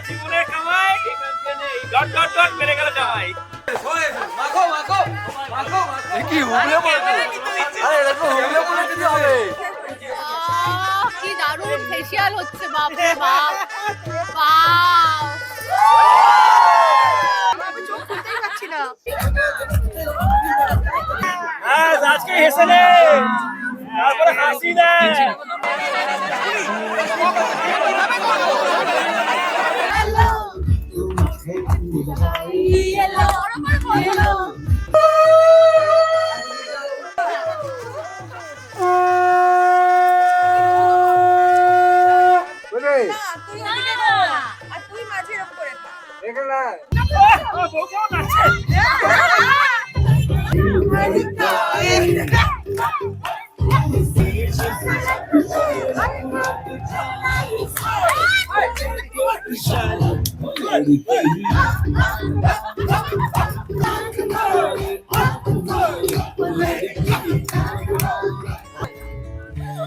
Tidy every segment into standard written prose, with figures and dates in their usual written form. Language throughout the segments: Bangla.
জীবনে কামাই ডট ডট ডট মেরে গেল জামাই। কি হুবলে বলতে? আরে দেখো হুবলে বলে দিতে হবে। কি দারুণ ফেশিয়াল হচ্ছে, বাপ রে বাপ। ওয়াও, আমি চোখ খুলতেই পারছি না। আজকে হেসে নে, তারপরে হাসি দেয়।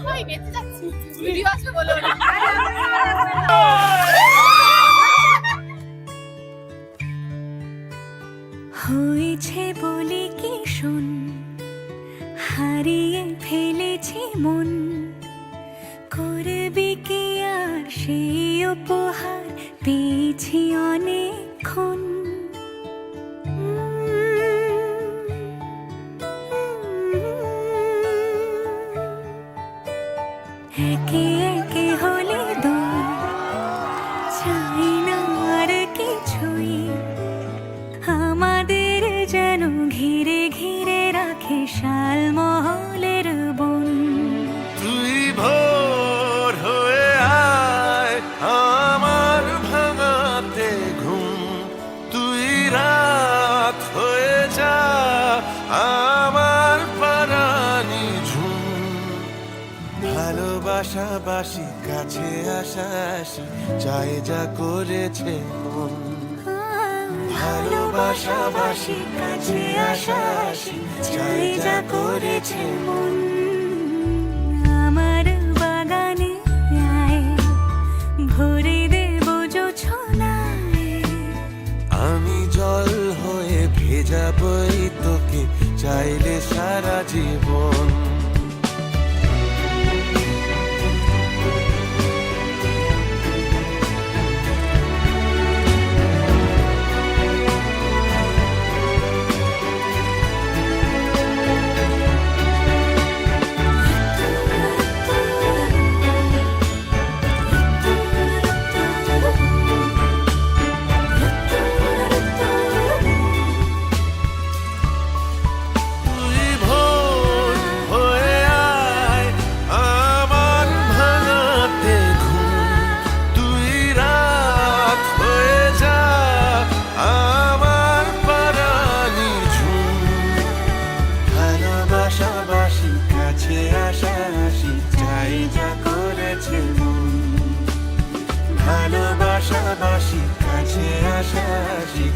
ভাই বেঁচে যাচ্ছি, ভিডিও আছে বলে। হয়েছে বলে কি শোন, হারিয়ে ফেলেছি মন, করবি কি আর সেই উপহার পেয়েছি অনেকক্ষণ। একে একে হলে দূর, চাই না আর কিছুই, আমাদের যেন ঘিরে ঘিরে রাখে শালমহলের বন। তুই ভোর হয়ে আয় আমার ভাঙাতে ঘুম, তুই রাত হয়ে যা আমার পারানি ঝুম। ভালোবাসাবাসি কাছে আসাসি চাই যা করেছে মন, ভালোবাসাবাসি কাছে আসাসি চাই যা করেছে মন। আমার বাগানে আয়, ভরে দেব জোছনায়, আমি জল হয়ে ভেজাবই তোকে চাইলে সারা জীবন। ভালোবাসাবাসি কাছে আসাসি